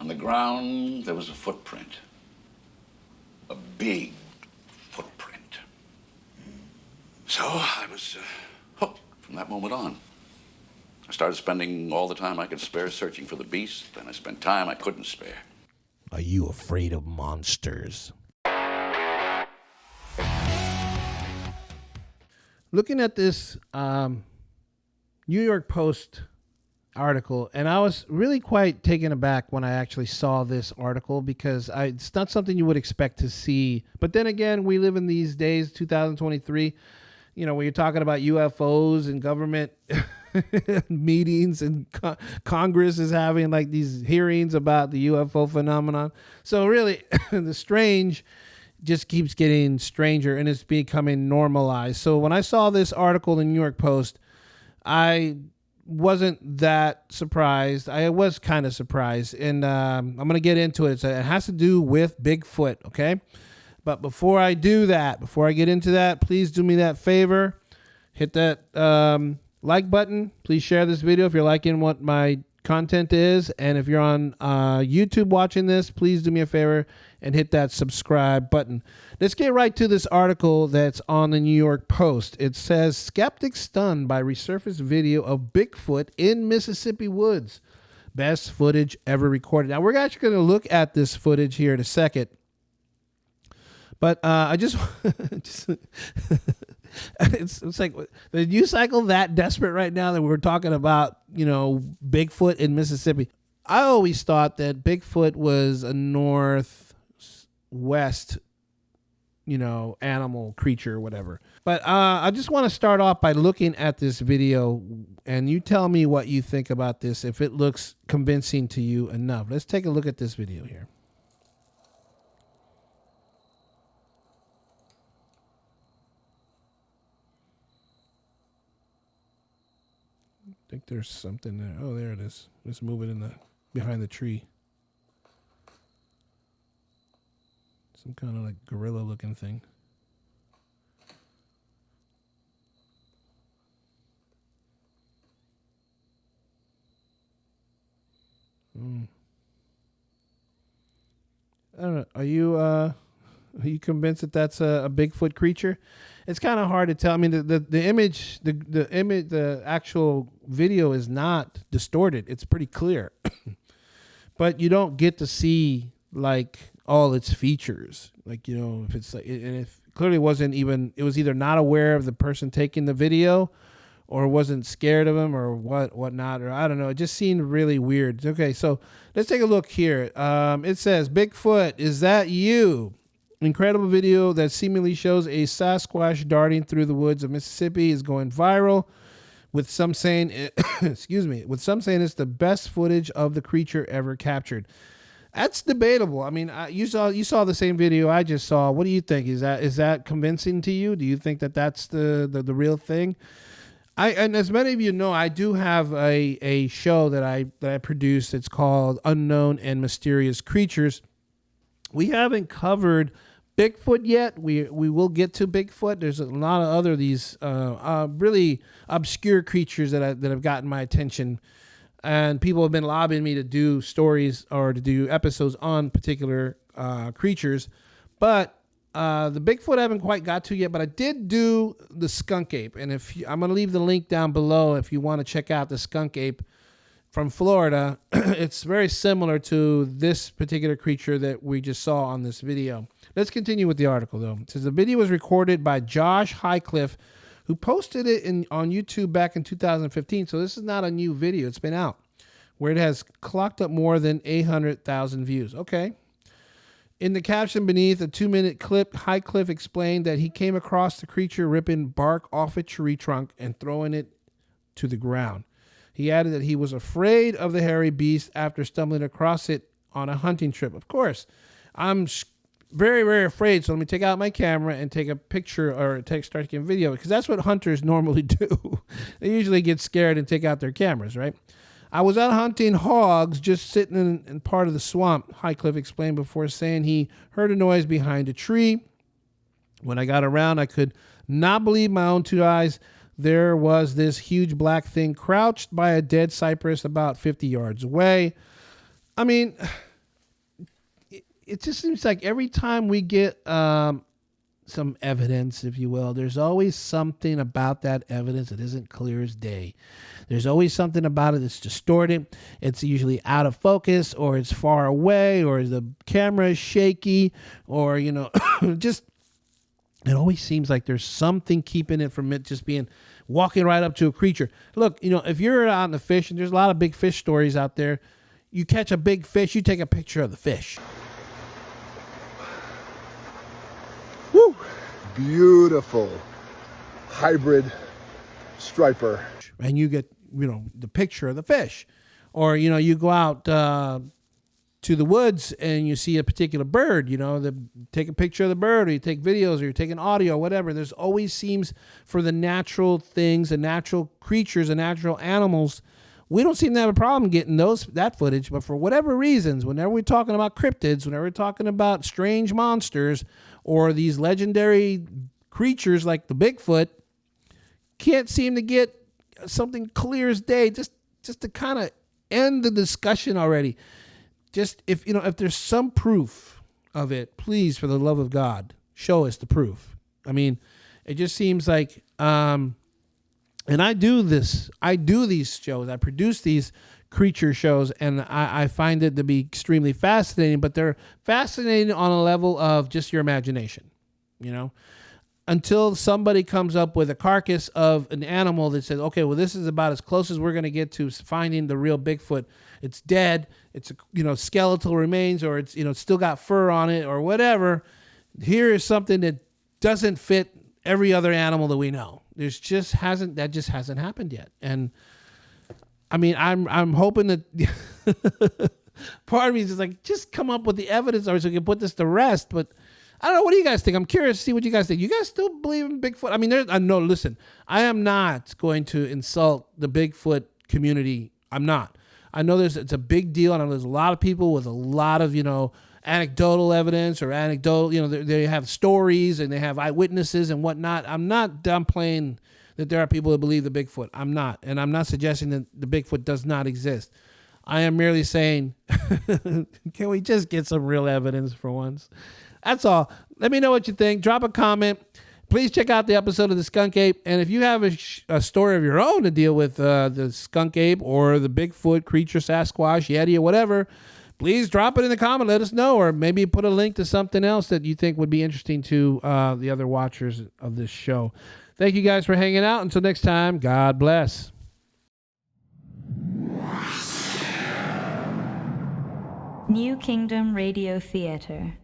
On the ground, there was a footprint. A big footprint. So I was hooked from that moment on. I started spending all the time I could spare searching for the beast. Then I spent time I couldn't spare. Are you afraid of monsters? Looking at this New York Post article, and I was really quite taken aback when I actually saw this article because it's not something you would expect to see. But then again, we live in these days, 2023, when you're talking about UFOs and government meetings and Congress is having like these hearings about the UFO phenomenon. So really, the strange just keeps getting stranger and it's becoming normalized. So when I saw this article in the New York Post, I wasn't that surprised. I was kind of surprised, and I'm going to get into it. So it has to do with Bigfoot, okay? But before I do that, before I get into that, please do me that favor. Hit that like button. Please share this video if you're liking what my content is. And if you're on YouTube watching this, please do me a favor and hit that subscribe button. Let's get right to this article that's on the New York Post. It says, skeptics stunned by resurfaced video of Bigfoot in Mississippi woods. Best footage ever recorded. Now, we're actually going to look at this footage here in a second. But I just it's like the news cycle that desperate right now that we're talking about, Bigfoot in Mississippi. I always thought that Bigfoot was a northwest, animal, creature, whatever. But I just want to start off by looking at this video, and you tell me what you think about this, if it looks convincing to you enough. Let's take a look at this video here. I think there's something there. Oh, there it is. Let's move it behind the tree. Some kind of like gorilla looking thing. I don't know. Are you convinced that that's a Bigfoot creature? It's kind of hard to tell. I mean, the image, the actual video is not distorted. It's pretty clear, but you don't get to see like all its features. Like, if it's like, and it clearly wasn't even, it was either not aware of the person taking the video or wasn't scared of him or whatnot, or I don't know. It just seemed really weird. Okay. So let's take a look here. It says, Bigfoot, is that you? Incredible video that seemingly shows a Sasquatch darting through the woods of Mississippi is going viral, with some saying, with some saying it's the best footage of the creature ever captured. That's debatable. I mean, you saw the same video I just saw. What do you think? Is that convincing to you? Do you think that that's the real thing? And as many of you know, I do have a show that I produce. It's called Unknown and Mysterious Creatures. We haven't covered Bigfoot yet. We will get to Bigfoot. There's a lot of other these really obscure creatures that have gotten my attention, and people have been lobbying me to do stories or to do episodes on particular creatures. But the Bigfoot I haven't quite got to yet. But I did do the Skunk Ape, and I'm going to leave the link down below if you want to check out the Skunk Ape from Florida. It's very similar to this particular creature that we just saw on this video. Let's continue with the article, though. It says the video was recorded by Josh Highcliffe, who posted it on YouTube back in 2015. So this is not a new video. It's been out, where it has clocked up more than 800,000 views. Okay. In the caption beneath a 2-minute clip, Highcliffe explained that he came across the creature ripping bark off a tree trunk and throwing it to the ground. He added that he was afraid of the hairy beast after stumbling across it on a hunting trip. Of course, I'm very, very afraid. So let me take out my camera and take a picture or start taking video, because that's what hunters normally do. They usually get scared and take out their cameras, right? I was out hunting hogs, just sitting in part of the swamp, Highcliffe explained before saying he heard a noise behind a tree. When I got around, I could not believe my own two eyes. There was this huge black thing crouched by a dead cypress about 50 yards away. I mean, it just seems like every time we get some evidence, if you will, there's always something about that evidence that isn't clear as day. There's always something about it that's distorted. It's usually out of focus, or it's far away, or the camera is shaky, or, you know, just, it always seems like there's something keeping it from it just being walking right up to a creature. Look, you know, if you're out in the fish, and there's a lot of big fish stories out there, you catch a big fish, you take a picture of the fish. Woo! Beautiful hybrid striper. And you get, you know, the picture of the fish. Or, you know, you go out to the woods and you see a particular bird, you know, take a picture of the bird, or you take videos, or you're taking audio, whatever. There's always seems for the natural things, the natural creatures, the natural animals. We don't seem to have a problem getting that footage, but for whatever reasons, whenever we're talking about cryptids, whenever we're talking about strange monsters or these legendary creatures like the Bigfoot, can't seem to get something clear as day, just to kind of end the discussion already. Just if there's some proof of it, please, for the love of God, show us the proof. I mean, it just seems like, and I do these shows, I produce these creature shows, and I find it to be extremely fascinating, but they're fascinating on a level of just your imagination, you know, until somebody comes up with a carcass of an animal that says, okay, well, this is about as close as we're going to get to finding the real Bigfoot. It's dead. It's, skeletal remains, or it's, still got fur on it, or whatever. Here is something that doesn't fit every other animal that we know. That just hasn't happened yet. And I mean, I'm hoping that part of me is just like, just come up with the evidence, or so we can put this to rest. But I don't know. What do you guys think? I'm curious to see what you guys think. You guys still believe in Bigfoot? I mean, no, listen, I am not going to insult the Bigfoot community. I'm not. I know it's a big deal. I know there's a lot of people with a lot of, anecdotal evidence, or they have stories and they have eyewitnesses and whatnot. I'm not downplaying that there are people that believe the Bigfoot. I'm not. And I'm not suggesting that the Bigfoot does not exist. I am merely saying, can we just get some real evidence for once? That's all. Let me know what you think. Drop a comment. Please check out the episode of the Skunk Ape. And if you have a story of your own to deal with the Skunk Ape or the Bigfoot creature, Sasquatch, Yeti, or whatever, please drop it in the comment. Let us know. Or maybe put a link to something else that you think would be interesting to the other watchers of this show. Thank you guys for hanging out. Until next time, God bless. New Kingdom Radio Theater.